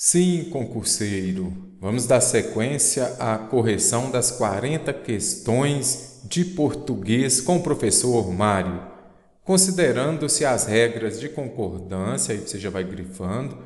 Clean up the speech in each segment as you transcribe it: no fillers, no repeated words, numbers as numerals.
Sim, concurseiro, vamos dar sequência à correção das 40 questões de português com o professor Mário. Considerando-se as regras de concordância, aí você já vai grifando,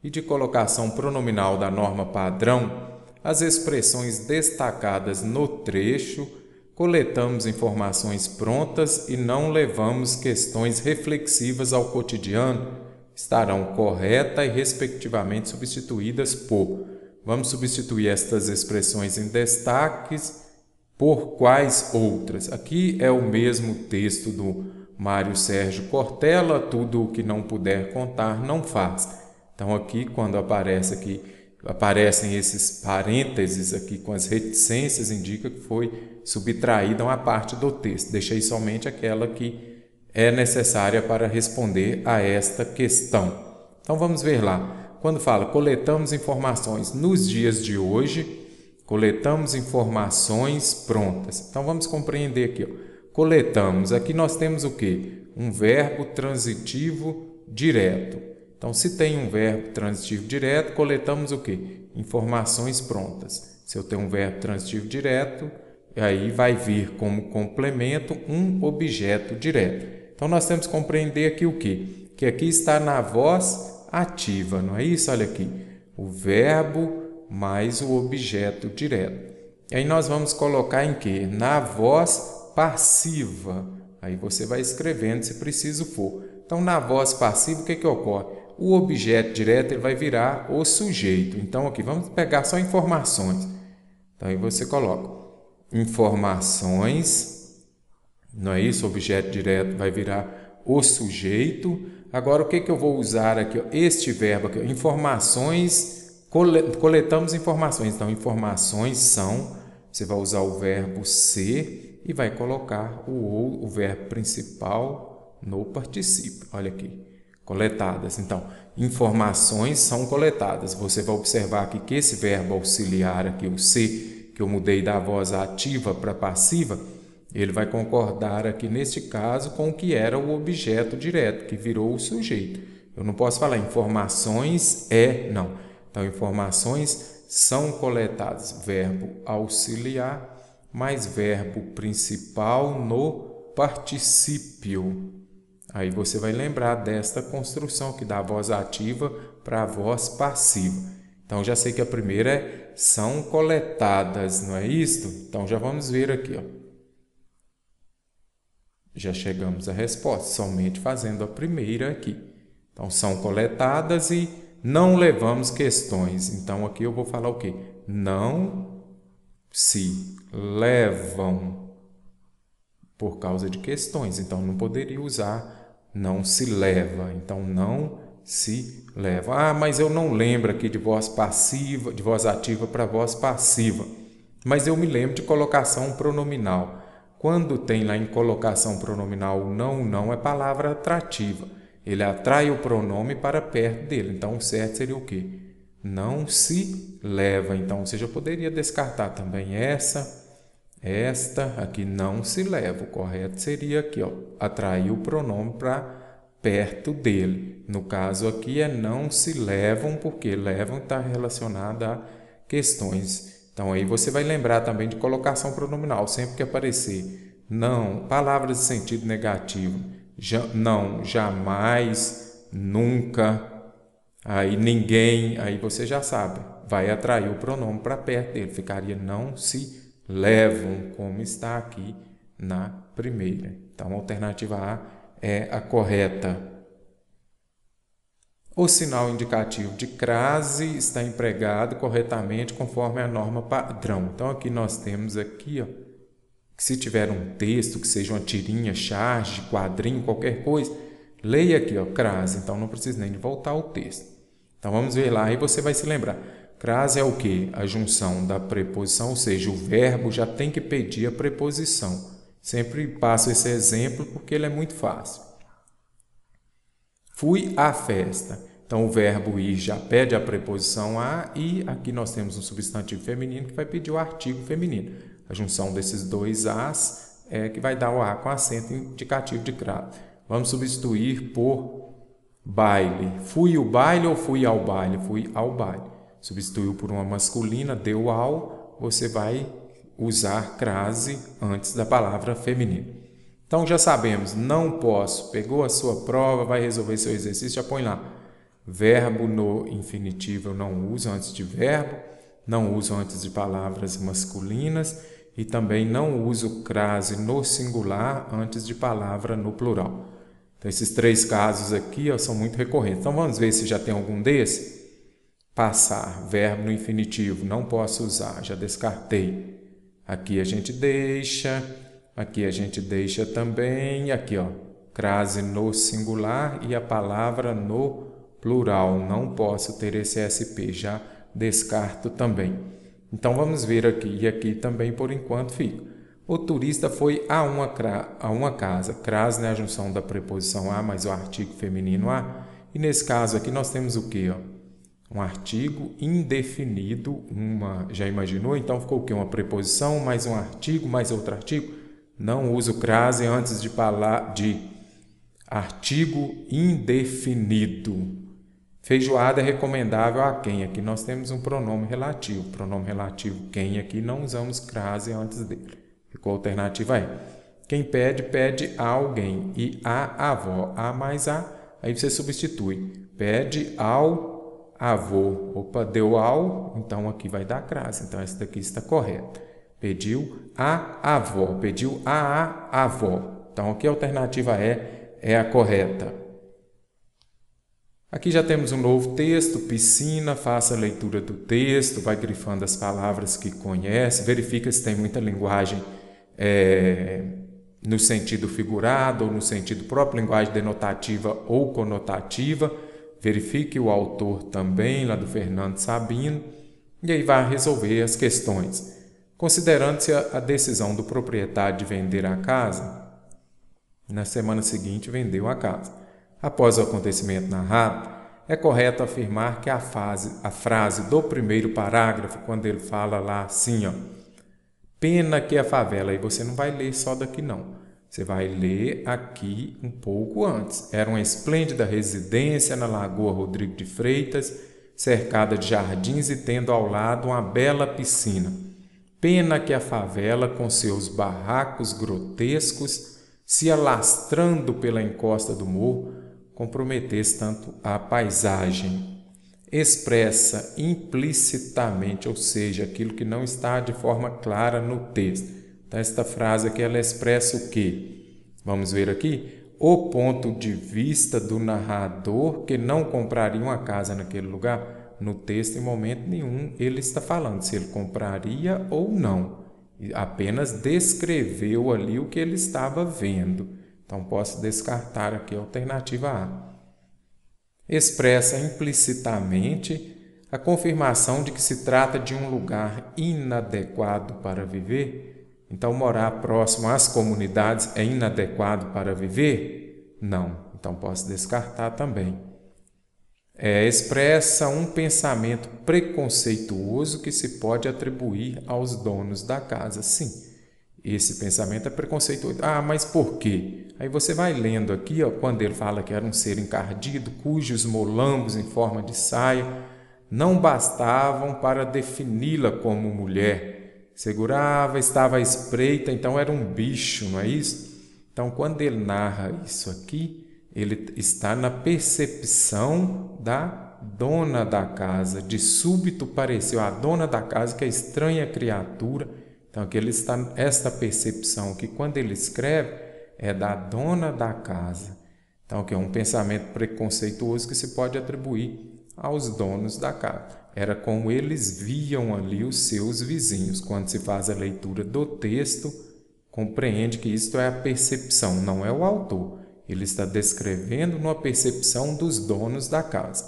e de colocação pronominal da norma padrão, as expressões destacadas no trecho, coletamos informações prontas e não levamos questões reflexivas ao cotidiano, estarão correta e respectivamente substituídas por. Vamos substituir estas expressões em destaques por quais outras? Aqui é o mesmo texto do Mário Sérgio Cortella, tudo o que não puder contar não faz. Então aqui quando aparecem esses parênteses aqui com as reticências, indica que foi subtraída uma parte do texto. Deixei somente aquela que é necessária para responder a esta questão. Então vamos ver lá. Quando fala coletamos informações nos dias de hoje, coletamos informações prontas. Então vamos compreender aqui. Coletamos, aqui nós temos o quê? Um verbo transitivo direto. Então se tem um verbo transitivo direto, coletamos o quê? Informações prontas. Se eu tenho um verbo transitivo direto, aí vai vir como complemento um objeto direto. Então, nós temos que compreender aqui o quê? Que aqui está na voz ativa, não é isso? Olha aqui, o verbo mais o objeto direto. Aí nós vamos colocar em quê? Na voz passiva. Aí você vai escrevendo se preciso for. Então, na voz passiva, o que ocorre? O objeto direto ele vai virar o sujeito. Então, aqui, vamos pegar só informações. Então, aí você coloca informações. Não é isso? O objeto direto vai virar o sujeito. Agora, o que eu vou usar aqui? Este verbo aqui, informações, coletamos informações. Então, informações são, você vai usar o verbo ser e vai colocar o verbo principal no particípio. Olha aqui, coletadas. Então, informações são coletadas. Você vai observar aqui que esse verbo auxiliar aqui, o ser, que eu mudei da voz ativa para passiva, ele vai concordar aqui neste caso com o que era o objeto direto, que virou o sujeito. Eu não posso falar informações não. Então, informações são coletadas, verbo auxiliar mais verbo principal no particípio. Aí você vai lembrar desta construção que dá a voz ativa para a voz passiva. Então, já sei que a primeira é são coletadas, não é isto? Então, já vamos ver aqui, Já chegamos à resposta, somente fazendo a primeira aqui. Então, são coletadas e não levamos questões. Então, aqui eu vou falar o quê? Não se levam por causa de questões. Então, não poderia usar não se leva. Então, não se leva. Mas eu não lembro aqui de voz passiva, de voz ativa para voz passiva. Mas eu me lembro de colocação pronominal. Quando tem lá em colocação pronominal não é palavra atrativa. Ele atrai o pronome para perto dele. Então, o certo seria o quê? Não se leva. Então, você já poderia descartar também esta, aqui não se leva. O correto seria aqui, atrair o pronome para perto dele. No caso aqui é não se levam, porque levam está relacionado a questões. Então, aí você vai lembrar também de colocação pronominal. Sempre que aparecer não, palavras de sentido negativo, não, jamais, nunca, aí ninguém, aí você já sabe, vai atrair o pronome para perto dele. Ficaria não se levam, como está aqui na primeira. Então, a alternativa A é a correta. O sinal indicativo de crase está empregado corretamente conforme a norma padrão. Então, aqui nós temos aqui, que se tiver um texto, que seja uma tirinha, charge, quadrinho, qualquer coisa, leia aqui, crase. Então, não precisa nem de voltar ao texto. Então, vamos ver lá e você vai se lembrar. Crase é o quê? A junção da preposição, ou seja, o verbo já tem que pedir a preposição. Sempre passo esse exemplo porque ele é muito fácil. Fui à festa. Então, o verbo ir já pede a preposição a e aqui nós temos um substantivo feminino que vai pedir o artigo feminino. A junção desses dois as é que vai dar o a com acento indicativo de crase. Vamos substituir por Baile. Fui o baile ou fui ao baile? Fui ao baile. Substituiu por uma masculina, deu ao, você vai usar crase antes da palavra feminina. Então já sabemos, não posso. Pegou a sua prova, vai resolver seu exercício, já põe lá. Verbo no infinitivo eu não uso antes de verbo, não uso antes de palavras masculinas e também não uso crase no singular antes de palavra no plural. Então, esses 3 casos aqui são muito recorrentes. Então, vamos ver se já tem algum desses. Passar, verbo no infinitivo, não posso usar, já descartei. Aqui a gente deixa, aqui a gente deixa também. Aqui, crase no singular e a palavra no plural. Não posso ter esse SP, já descarto também. Então, vamos ver aqui. E aqui também, por enquanto, fica. O turista foi a uma casa. Crase é a junção da preposição a mais o artigo feminino a. E nesse caso aqui nós temos o quê? Um artigo indefinido. Já imaginou? Então ficou o quê? Uma preposição mais um artigo mais outro artigo. Não uso crase antes de artigo indefinido. Feijoada é recomendável a quem? Aqui nós temos um pronome relativo. Pronome relativo quem aqui não usamos crase antes dele. Ficou a alternativa aí. Quem pede, pede a alguém. E a avó. A mais a, aí você substitui. Pede ao avô. Opa, deu ao, então aqui vai dar crase. Então, essa daqui está correta. Pediu a avó. Pediu a avó. Então, aqui a alternativa é a correta. Aqui já temos um novo texto, piscina, faça a leitura do texto, vai grifando as palavras que conhece, verifica se tem muita linguagem no sentido figurado ou no sentido próprio, linguagem denotativa ou conotativa, verifique o autor também, lá do Fernando Sabino, e aí vai resolver as questões. Considerando-se a decisão do proprietário de vender a casa, na semana seguinte vendeu a casa. Após o acontecimento narrado, é correto afirmar que a frase do primeiro parágrafo, quando ele fala lá assim, pena que a favela, aí você não vai ler só daqui não, você vai ler aqui um pouco antes. Era uma esplêndida residência na Lagoa Rodrigo de Freitas, cercada de jardins e tendo ao lado uma bela piscina. Pena que a favela, com seus barracos grotescos, se alastrando pela encosta do morro, comprometesse tanto a paisagem. Expressa implicitamente, ou seja, aquilo que não está de forma clara no texto. Então, esta frase aqui, ela expressa o quê? Vamos ver aqui. O ponto de vista do narrador que não compraria uma casa naquele lugar. No texto, em momento nenhum, ele está falando se ele compraria ou não. Apenas descreveu ali o que ele estava vendo. Então, posso descartar aqui a alternativa A. Expressa implicitamente a confirmação de que se trata de um lugar inadequado para viver. Então, morar próximo às comunidades é inadequado para viver? Não. Então, posso descartar também. Expressa um pensamento preconceituoso que se pode atribuir aos donos da casa. Sim, esse pensamento é preconceituoso. Mas por quê? Aí você vai lendo aqui, quando ele fala que era um ser encardido, cujos molambos em forma de saia não bastavam para defini-la como mulher. Segurava, estava à espreita, então era um bicho, não é isso? Então, quando ele narra isso aqui, ele está na percepção da dona da casa. De súbito pareceu a dona da casa que a estranha criatura. Então, aqui ele está esta percepção que quando ele escreve é da dona da casa. Então, que é um pensamento preconceituoso que se pode atribuir aos donos da casa. Era como eles viam ali os seus vizinhos. Quando se faz a leitura do texto, compreende que isto é a percepção, não é o autor. Ele está descrevendo uma percepção dos donos da casa.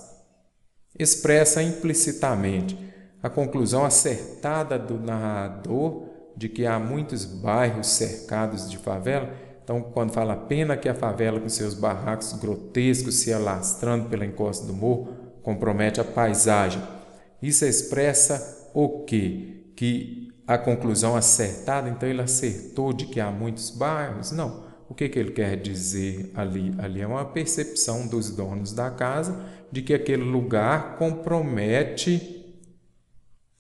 Expressa implicitamente a conclusão acertada do narrador de que há muitos bairros cercados de favela. Então, quando fala pena que a favela com seus barracos grotescos se alastrando pela encosta do morro compromete a paisagem. Isso expressa o quê? Que a conclusão acertada, então ele acertou de que há muitos bairros? Não. O que ele quer dizer ali? Ali é uma percepção dos donos da casa de que aquele lugar compromete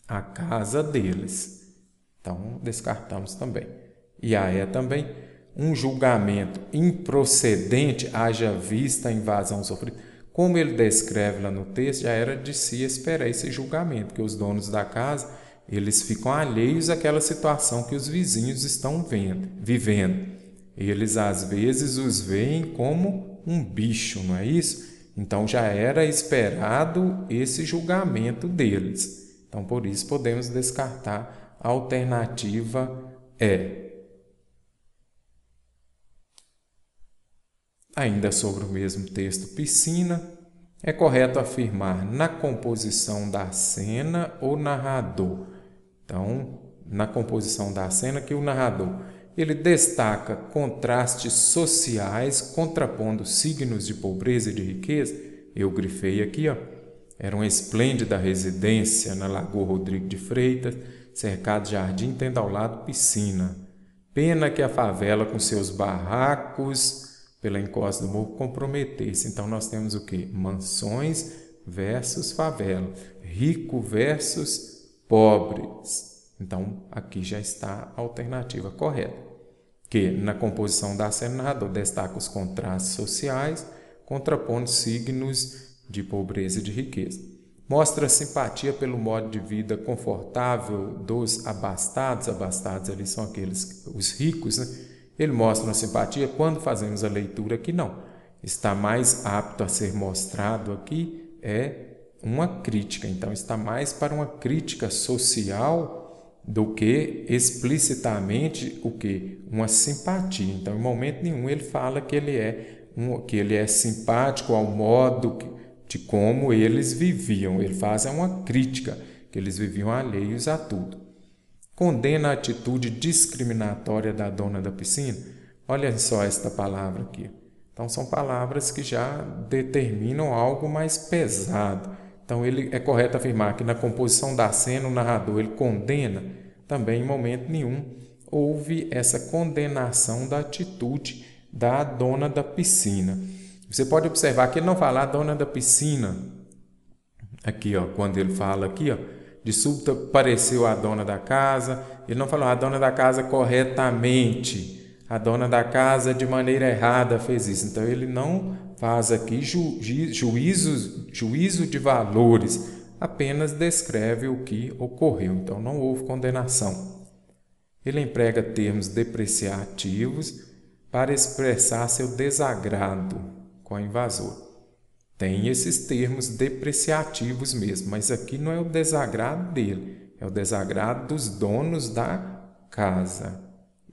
a casa deles. Então, descartamos também. E a é também um julgamento improcedente, haja vista a invasão sofrida. Como ele descreve lá no texto, já era de se esperar esse julgamento, que os donos da casa, eles ficam alheios àquela situação que os vizinhos estão vivendo. Eles, às vezes, os veem como um bicho, não é isso? Então, já era esperado esse julgamento deles. Então, por isso, podemos descartar a alternativa E. Ainda sobre o mesmo texto, piscina, é correto afirmar na composição da cena ou narrador. Então, na composição da cena, que o narrador ele destaca contrastes sociais, contrapondo signos de pobreza e de riqueza. Eu grifei aqui, ó. Era uma esplêndida residência na Lagoa Rodrigo de Freitas, cercado de jardim, tendo ao lado piscina. Pena que a favela, com seus barracos pela encosta do morro, comprometesse. Então, nós temos o quê? Mansões versus favela. Rico versus pobres. Então, aqui já está a alternativa correta. Que, na composição da cena, o narrador destaca os contrastes sociais, contrapondo signos de pobreza e de riqueza. Mostra simpatia pelo modo de vida confortável dos abastados. Abastados ali são aqueles, os ricos, né? Ele mostra uma simpatia quando fazemos a leitura aqui, não. Está mais apto a ser mostrado aqui é uma crítica. Então, está mais para uma crítica social do que explicitamente o que? Uma simpatia. Então, em momento nenhum ele fala que ele é simpático ao modo de como eles viviam. Ele faz uma crítica, que eles viviam alheios a tudo. Condena a atitude discriminatória da dona da piscina. Olha só esta palavra aqui. Então, são palavras que já determinam algo mais pesado. Então, ele é correto afirmar que na composição da cena, o narrador ele condena. Também, em momento nenhum, houve essa condenação da atitude da dona da piscina. Você pode observar que ele não fala a dona da piscina. Aqui, ó, quando ele fala aqui, ó, de súbito apareceu a dona da casa. Ele não falou a dona da casa corretamente. A dona da casa de maneira errada fez isso. Então, ele não faz aqui juízo de valores. Apenas descreve o que ocorreu. Então, não houve condenação. Ele emprega termos depreciativos para expressar seu desagrado com a invasora. Tem esses termos depreciativos mesmo, mas aqui não é o desagrado dele, é o desagrado dos donos da casa.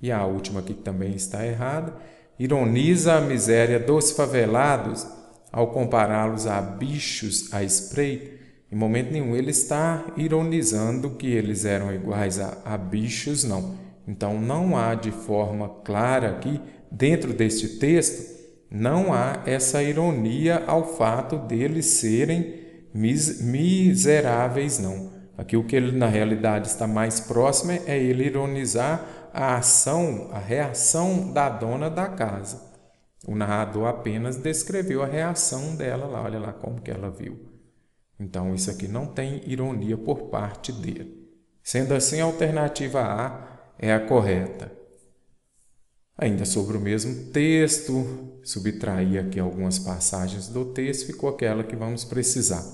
E a última aqui que também está errada, ironiza a miséria dos favelados ao compará-los a bichos à espreita. Em momento nenhum ele está ironizando que eles eram iguais a bichos, não. Então não há de forma clara aqui, dentro deste texto, não há essa ironia ao fato deles serem miseráveis, não. Aqui o que ele na realidade está mais próximo é ele ironizar a ação, a reação da dona da casa. O narrador apenas descreveu a reação dela lá, olha lá como que ela viu. Então isso aqui não tem ironia por parte dele. Sendo assim, a alternativa A é a correta. Ainda sobre o mesmo texto, subtrair aqui algumas passagens do texto, ficou aquela que vamos precisar.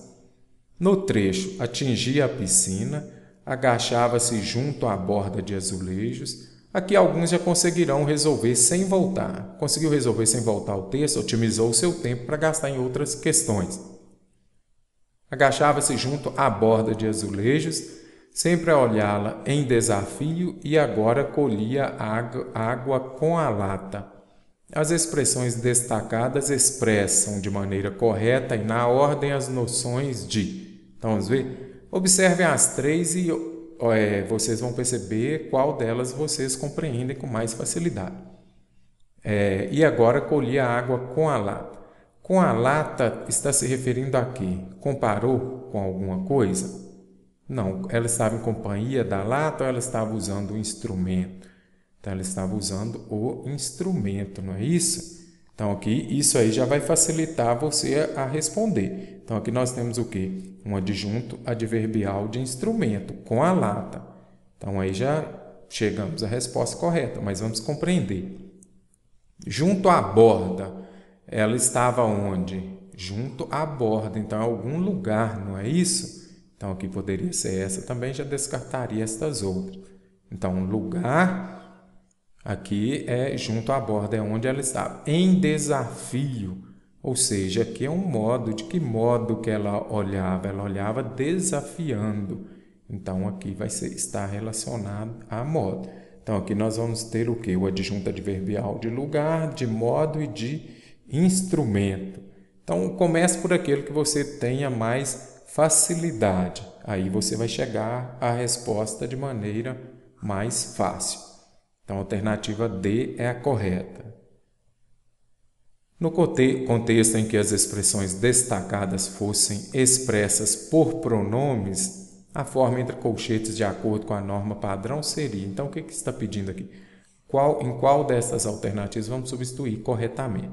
No trecho, atingia a piscina, agachava-se junto à borda de azulejos. Aqui alguns já conseguirão resolver sem voltar. Conseguiu resolver sem voltar o texto, otimizou o seu tempo para gastar em outras questões. Agachava-se junto à borda de azulejos, sempre a olhá-la em desafio, e agora colhia água com a lata. As expressões destacadas expressam de maneira correta e na ordem as noções de. Então, vamos ver? Observem as três e vocês vão perceber qual delas vocês compreendem com mais facilidade. E agora colhia água com a lata. Com a lata está se referindo a quê? Comparou com alguma coisa? Não, ela estava em companhia da lata ou ela estava usando um instrumento? Então, ela estava usando o instrumento, não é isso? Então, aqui, isso aí já vai facilitar você a responder. Então, aqui nós temos o quê? Um adjunto adverbial de instrumento, com a lata. Então, aí já chegamos à resposta correta, mas vamos compreender. Junto à borda, ela estava onde? Junto à borda, então em algum lugar, não é isso? Então aqui poderia ser essa também, já descartaria estas outras. Então, lugar, aqui é junto à borda, é onde ela estava. Em desafio, ou seja, aqui é um modo, de que modo que ela olhava? Ela olhava desafiando. Então, aqui vai estar relacionado a modo. Então, aqui nós vamos ter o quê? O adjunto adverbial de lugar, de modo e de instrumento. Então, comece por aquele que você tenha mais facilidade. Aí você vai chegar à resposta de maneira mais fácil. Então, a alternativa D é a correta. No contexto em que as expressões destacadas fossem expressas por pronomes, a forma entre colchetes de acordo com a norma padrão seria. Então, o que está pedindo aqui? Em qual dessas alternativas vamos substituir corretamente?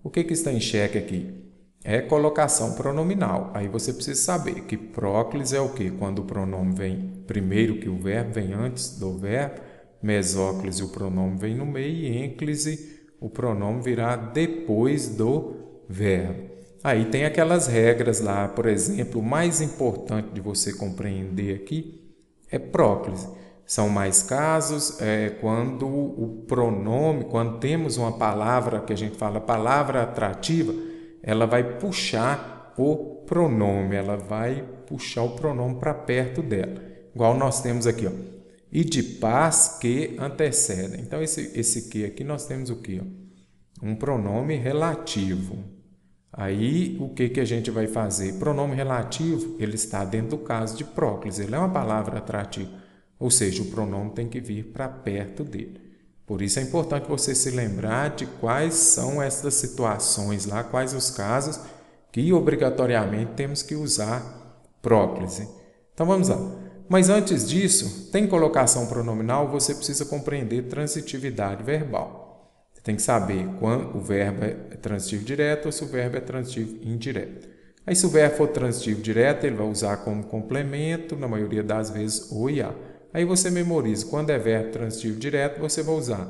O que está em xeque aqui? É colocação pronominal. Aí você precisa saber que próclise é o quê? Quando o pronome vem primeiro que o verbo, vem antes do verbo. Mesóclise, o pronome vem no meio. E ênclise, o pronome virá depois do verbo. Aí tem aquelas regras lá, por exemplo, o mais importante de você compreender aqui é próclise. São mais casos quando o pronome, quando temos uma palavra que a gente fala palavra atrativa, ela vai puxar o pronome, ela vai puxar o pronome para perto dela. Igual nós temos aqui, ó, e de paz que antecedem. Então, esse que aqui nós temos o quê? Um pronome relativo. Aí, o que a gente vai fazer? Pronome relativo, ele está dentro do caso de próclise, ele é uma palavra atrativa, ou seja, o pronome tem que vir para perto dele. Por isso é importante você se lembrar de quais são essas situações lá, quais os casos que obrigatoriamente temos que usar próclise. Então vamos lá. Mas antes disso, tem colocação pronominal, você precisa compreender transitividade verbal. Você tem que saber quando o verbo é transitivo direto ou se o verbo é transitivo indireto. Aí se o verbo for transitivo direto, ele vai usar como complemento, na maioria das vezes, o IA. Aí você memoriza, quando é verbo transitivo direto, você vai usar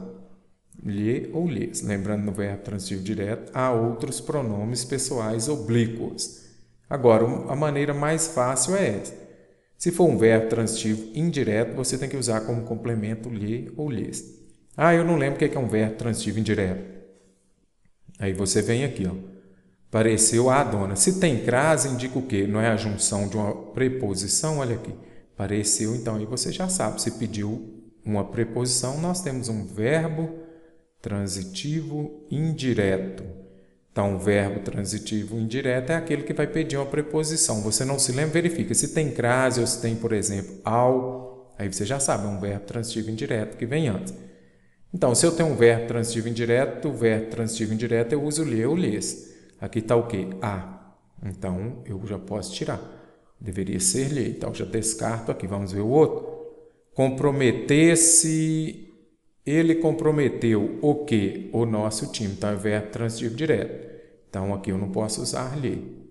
lhe ou lhes. Lembrando, no verbo transitivo direto, há outros pronomes pessoais oblíquos. Agora, a maneira mais fácil é essa. Se for um verbo transitivo indireto, você tem que usar como complemento lhe ou lhes. Eu não lembro o que é um verbo transitivo indireto. Aí você vem aqui, ó. Pareceu a dona. Se tem crase, indica o quê? Não é a junção de uma preposição? Olha aqui. Pareceu, então aí você já sabe. Se pediu uma preposição, nós temos um verbo transitivo indireto. Então, o verbo transitivo indireto é aquele que vai pedir uma preposição. Você não se lembra, verifica. Se tem crase ou se tem, por exemplo, ao, aí você já sabe, é um verbo transitivo indireto que vem antes. Então, se eu tenho um verbo transitivo indireto, o verbo transitivo indireto eu uso lhe ou lhes. Aqui está o quê? A. Então, eu já posso tirar. Deveria ser lhe. Então, já descarto aqui. Vamos ver o outro. Comprometer-se. Ele comprometeu o quê? O nosso time. Então, é verbo transitivo direto. Então, aqui eu não posso usar lhe.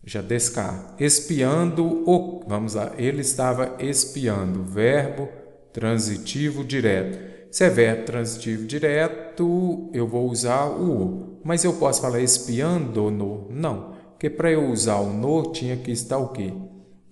Já descarto. Espiando o... Vamos lá. Ele estava espiando. Verbo transitivo direto. Se é verbo transitivo direto, eu vou usar o. Mas eu posso falar espiando no? Não. Porque para eu usar o no, tinha que estar o quê?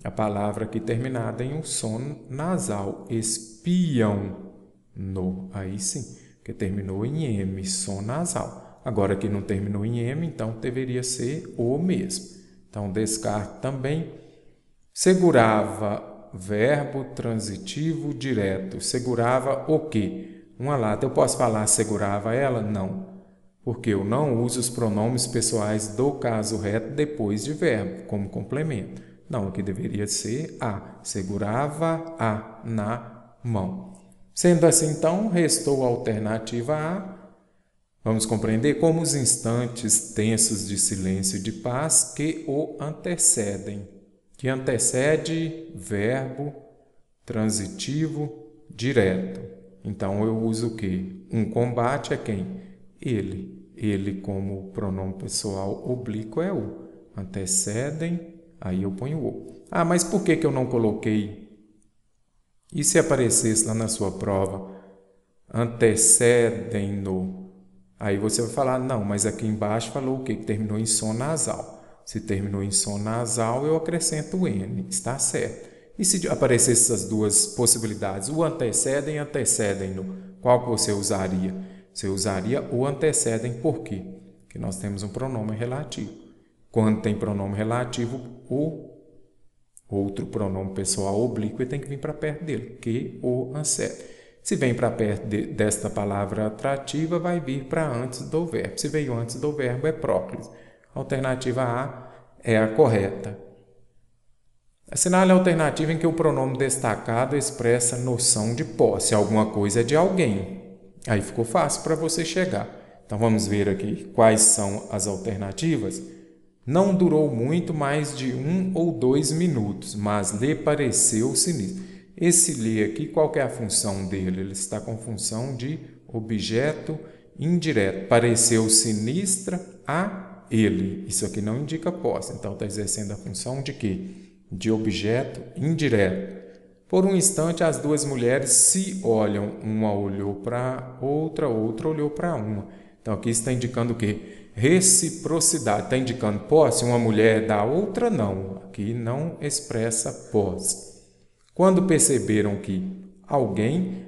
A palavra aqui terminada em um som nasal. Espiam no. Aí sim, porque terminou em M, som nasal. Agora que não terminou em M, então deveria ser o mesmo. Então, descarto também. Segurava, verbo transitivo direto. Segurava o quê? Uma lata. Eu posso falar segurava ela? Não. Porque eu não uso os pronomes pessoais do caso reto depois de verbo, como complemento. Não, aqui deveria ser a. Segurava a na mão. Sendo assim, então, restou a alternativa A. Vamos compreender como os instantes tensos de silêncio e de paz que o antecedem. Que antecede verbo transitivo direto. Então, eu uso o quê? Um combate é quem? Ele. Ele, como pronome pessoal oblíquo, é o. Antecedem, aí eu ponho o. Ah, mas por que eu não coloquei? E se aparecesse lá na sua prova? Antecedem-no. Aí você vai falar, não, mas aqui embaixo falou o quê? Que terminou em som nasal. Se terminou em som nasal, eu acrescento o N. Está certo. E se aparecessem essas duas possibilidades, o antecedem e antecedem-no, qual que você usaria? Você usaria o antecedem por quê? Porque nós temos um pronome relativo. Quando tem pronome relativo, o outro pronome pessoal oblíquo tem que vir para perto dele, que o antecede. Se vem para perto desta palavra atrativa, vai vir para antes do verbo. Se veio antes do verbo, é próclise. A alternativa A é a correta. Assinale a alternativa em que o pronome destacado expressa noção de posse. Alguma coisa é de alguém. Aí ficou fácil para você chegar. Então vamos ver aqui quais são as alternativas. Não durou muito mais de 1 ou 2 minutos, mas lhe pareceu sinistro. Esse lhe aqui, qual que é a função dele? Ele está com função de objeto indireto. Pareceu sinistra a ele. Isso aqui não indica posse. Então está exercendo a função de quê? De objeto indireto. Por um instante, as duas mulheres se olham. Uma olhou para outra, outra olhou para uma. Então aqui está indicando o quê? Reciprocidade. Está indicando posse? Uma mulher da outra? Não. Aqui não expressa posse. Quando perceberam que alguém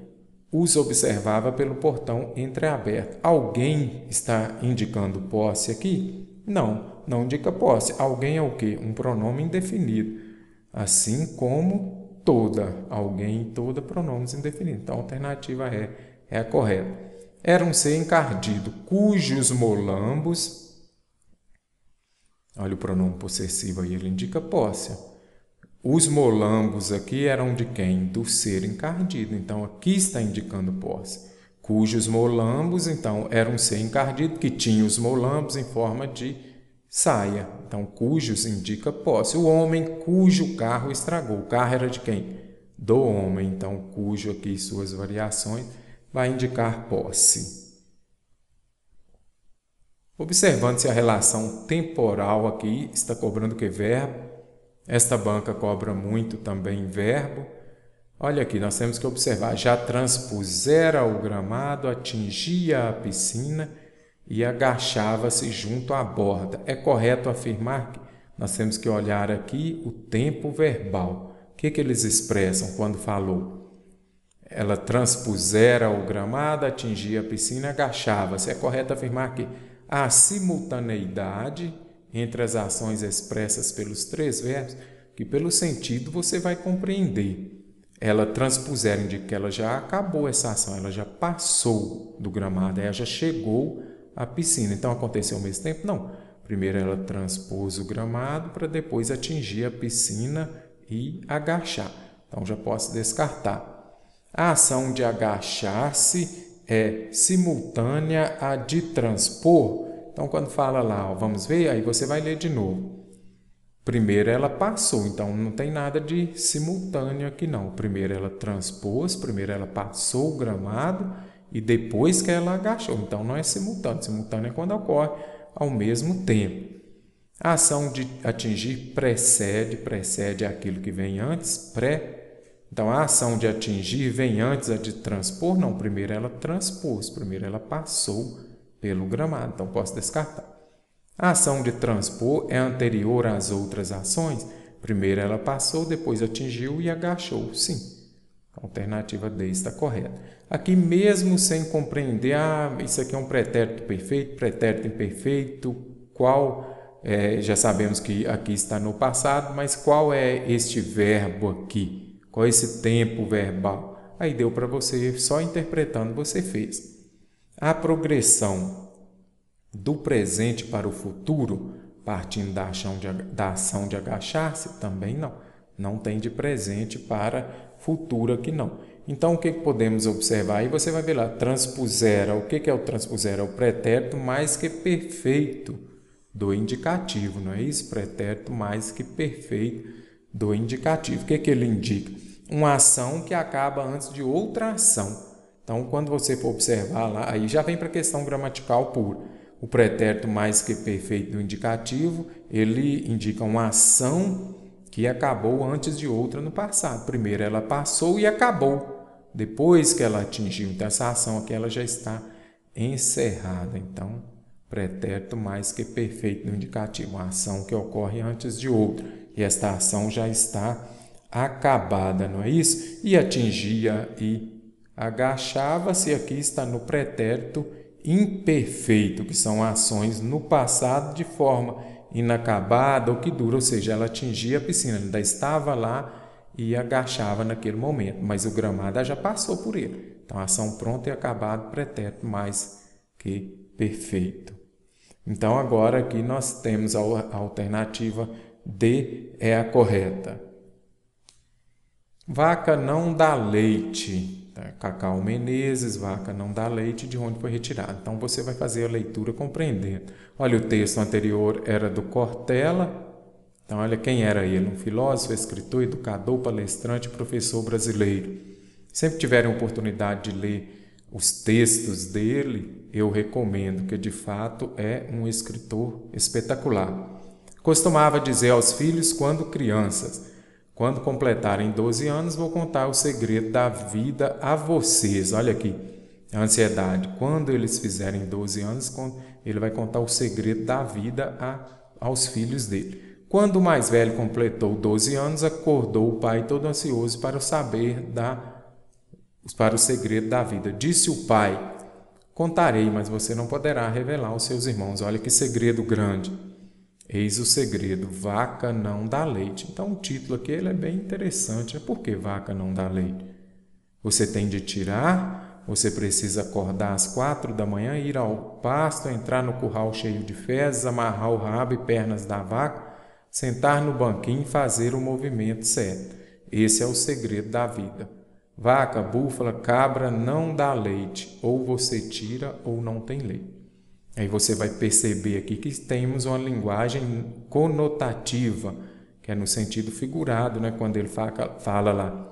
os observava pelo portão entreaberto. Alguém está indicando posse aqui? Não, não indica posse. Alguém é o quê? Um pronome indefinido. Assim como toda. Alguém e toda, pronomes indefinidos. Então, a alternativa é a correta. Era um ser encardido, cujos molambos... Olha o pronome possessivo aí, ele indica posse. Os molambos aqui eram de quem? Do ser encardido. Então, aqui está indicando posse. Cujos molambos, então, era um ser encardido que tinha os molambos em forma de saia. Então, cujos indica posse. O homem cujo carro estragou. O carro era de quem? Do homem. Então, cujo aqui, suas variações, vai indicar posse. Observando se a relação temporal aqui está cobrando o que? Verbo. Esta banca cobra muito também verbo. Olha aqui, nós temos que observar. Já transpusera o gramado, atingia a piscina e agachava-se junto à borda. É correto afirmar que nós temos que olhar aqui o tempo verbal. O que eles expressam quando falou? Ela transpusera o gramado, atingia a piscina, agachava-se. É correto afirmar que a simultaneidade entre as ações expressas pelos 3 verbos, que pelo sentido você vai compreender. Ela transpusera indica que ela já acabou essa ação, ela já passou do gramado, ela já chegou à piscina. Então, aconteceu ao mesmo tempo? Não. Primeiro ela transpôs o gramado para depois atingir a piscina e agachar. Então, já posso descartar. A ação de agachar-se é simultânea à de transpor. Então, quando fala lá, ó, vamos ver, aí você vai ler de novo. Primeiro ela passou, então não tem nada de simultâneo aqui não. Primeiro ela transpôs, primeiro ela passou o gramado e depois que ela agachou. Então, não é simultâneo. Simultâneo é quando ocorre ao mesmo tempo. A ação de atingir precede aquilo que vem antes, Então, a ação de atingir vem antes a de transpor? Não, primeiro ela transpôs, primeiro ela passou pelo gramado, então posso descartar. A ação de transpor é anterior às outras ações? Primeiro ela passou, depois atingiu e agachou. Sim, a alternativa D está correta. Aqui mesmo sem compreender, isso aqui é um pretérito perfeito, pretérito imperfeito, qual, já sabemos que aqui está no passado, mas qual é este verbo aqui? Qual é esse tempo verbal? Aí deu para você, só interpretando você fez. A progressão do presente para o futuro, partindo da ação de agachar-se, também não. Não tem de presente para futuro aqui não. Então, o que podemos observar? Aí você vai ver lá, transpusera. O que é o transpusera? É o pretérito mais que perfeito do indicativo, não é isso? Pretérito mais que perfeito do indicativo. O que ele indica? Uma ação que acaba antes de outra ação. Então, quando você for observar lá, aí já vem para a questão gramatical pura. O pretérito mais que perfeito do indicativo, ele indica uma ação que acabou antes de outra no passado. Primeiro ela passou e acabou. Depois que ela atingiu, então essa ação aqui ela já está encerrada. Então, pretérito mais que perfeito no indicativo, uma ação que ocorre antes de outra. E esta ação já está acabada, não é isso? E atingia e agachava-se, aqui está no pretérito imperfeito, que são ações no passado de forma inacabada ou que dura, ou seja, ela atingia a piscina, ainda estava lá e agachava naquele momento, mas o gramado já passou por ele. Então, ação pronta e acabado, pretérito mais que perfeito. Então, agora aqui nós temos a alternativa D é a correta. Vaca não dá leite. Cacau Menezes, vaca não dá leite, de onde foi retirado. Então, você vai fazer a leitura compreendendo. Olha, o texto anterior era do Cortella. Então, olha quem era ele, um filósofo, escritor, educador, palestrante, professor brasileiro. Sempre tiverem oportunidade de ler os textos dele, eu recomendo, que de fato é um escritor espetacular. Costumava dizer aos filhos quando crianças: quando completarem 12 anos, vou contar o segredo da vida a vocês. Olha aqui, a ansiedade. Quando eles fizerem 12 anos, ele vai contar o segredo da vida aos filhos dele. Quando o mais velho completou 12 anos, acordou o pai todo ansioso para o segredo da vida. Disse o pai: contarei, mas você não poderá revelar aos seus irmãos. Olha que segredo grande. Eis o segredo, vaca não dá leite. Então, o título aqui ele é bem interessante. Por que vaca não dá leite? Você tem de tirar, você precisa acordar às 4 da manhã, ir ao pasto, entrar no curral cheio de fezes, amarrar o rabo e pernas da vaca, sentar no banquinho e fazer o movimento certo. Esse é o segredo da vida. Vaca, búfala, cabra não dá leite. Ou você tira ou não tem leite. Aí você vai perceber aqui que temos uma linguagem conotativa, que é no sentido figurado, né? Quando ele fala lá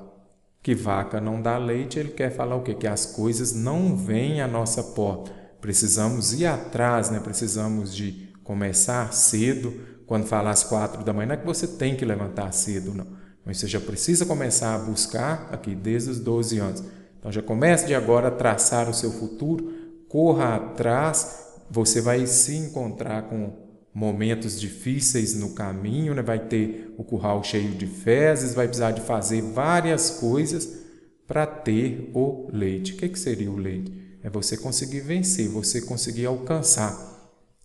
que vaca não dá leite, ele quer falar o quê? Que as coisas não vêm à nossa porta. Precisamos ir atrás, né? Precisamos de começar cedo. Quando fala às 4 da manhã, não é que você tem que levantar cedo, não. Mas você já precisa começar a buscar aqui desde os 12 anos. Então já comece de agora a traçar o seu futuro, corra atrás. Você vai se encontrar com momentos difíceis no caminho, né? Vai ter o curral cheio de fezes, vai precisar de fazer várias coisas para ter o leite. O que seria o leite? É você conseguir vencer, você conseguir alcançar.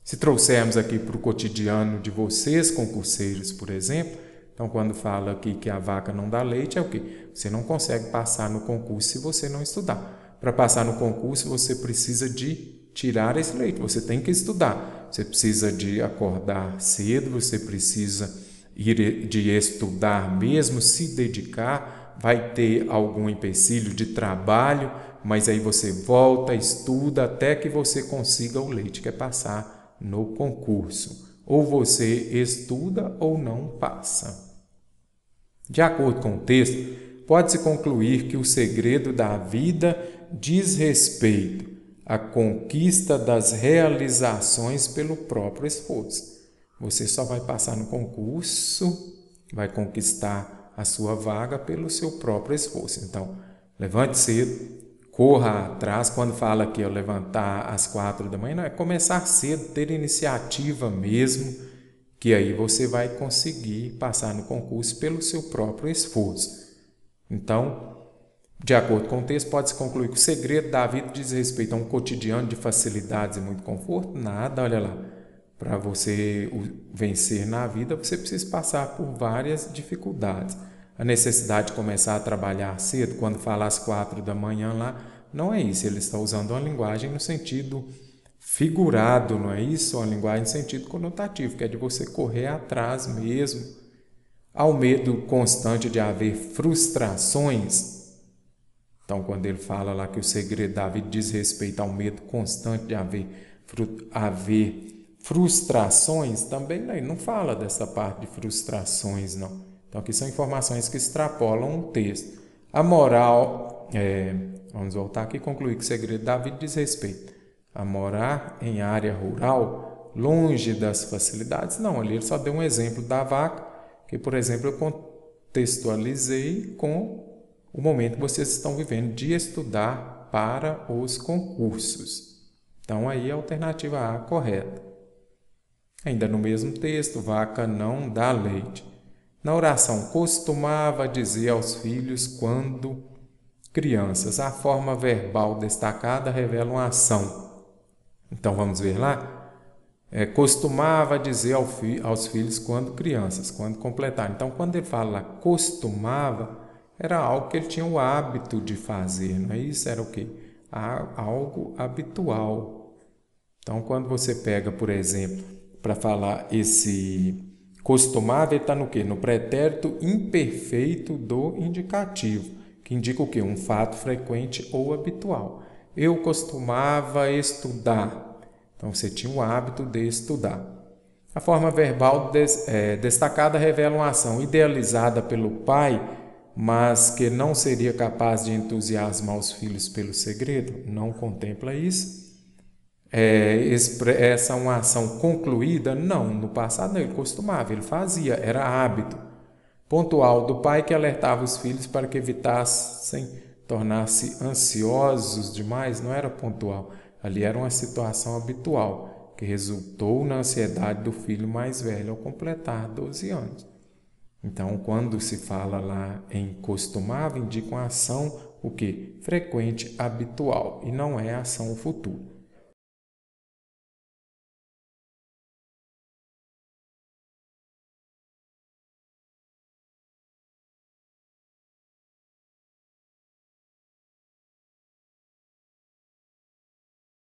Se trouxermos aqui para o cotidiano de vocês, concurseiros, por exemplo, então quando fala aqui que a vaca não dá leite, é o quê? Você não consegue passar no concurso se você não estudar. Para passar no concurso, você precisa de tirar esse leite, você tem que estudar, você precisa de acordar cedo, você precisa de estudar mesmo, se dedicar, vai ter algum empecilho de trabalho, mas aí você volta, estuda até que você consiga o leite, que é passar no concurso. Ou você estuda ou não passa. De acordo com o texto, pode-se concluir que o segredo da vida diz respeito a conquista das realizações pelo próprio esforço. Você só vai passar no concurso, vai conquistar a sua vaga pelo seu próprio esforço. Então, levante cedo, corra atrás. Quando fala aqui, levantar às 4 da manhã, não é começar cedo, ter iniciativa mesmo, que aí você vai conseguir passar no concurso pelo seu próprio esforço. Então, de acordo com o texto, pode-se concluir que o segredo da vida diz respeito a um cotidiano de facilidades e muito conforto? Nada, olha lá. Para você vencer na vida, você precisa passar por várias dificuldades. A necessidade de começar a trabalhar cedo, quando fala às 4 da manhã lá, não é isso. Ele está usando uma linguagem no sentido figurado, não é isso? Uma linguagem no sentido conotativo, que é de você correr atrás mesmo. Ao medo constante de haver frustrações. Então, quando ele fala lá que o segredo da vida diz respeito ao medo constante de haver frustrações, também não fala dessa parte de frustrações, não. Então, aqui são informações que extrapolam o texto. A moral Vamos voltar aqui e concluir que o segredo da vida diz respeito a morar em área rural, longe das facilidades. Não, ali ele só deu um exemplo da vaca, que, por exemplo, eu contextualizei com o momento que vocês estão vivendo de estudar para os concursos. Então, aí a alternativa A correta. Ainda no mesmo texto, vaca não dá leite. Na oração, costumava dizer aos filhos quando crianças. A forma verbal destacada revela uma ação. Então, vamos ver lá. Costumava dizer aos filhos quando crianças, quando completaram. Então, quando ele fala costumava, era algo que ele tinha o hábito de fazer, não é isso? Era o quê? Algo habitual. Então, quando você pega, por exemplo, para falar esse costumava, ele está no quê? No pretérito imperfeito do indicativo, que indica o quê? Um fato frequente ou habitual. Eu costumava estudar. Então, você tinha o hábito de estudar. A forma verbal destacada revela uma ação idealizada pelo pai, mas que não seria capaz de entusiasmar os filhos pelo segredo. Não contempla isso. Essa é uma ação concluída? Não, no passado não, ele costumava, ele fazia, era hábito. Pontual do pai que alertava os filhos para que evitassem tornar-se ansiosos demais, não era pontual. Ali era uma situação habitual, que resultou na ansiedade do filho mais velho ao completar 12 anos. Então, quando se fala lá em costumava, indica uma ação, o quê? Frequente, habitual, e não é ação futuro.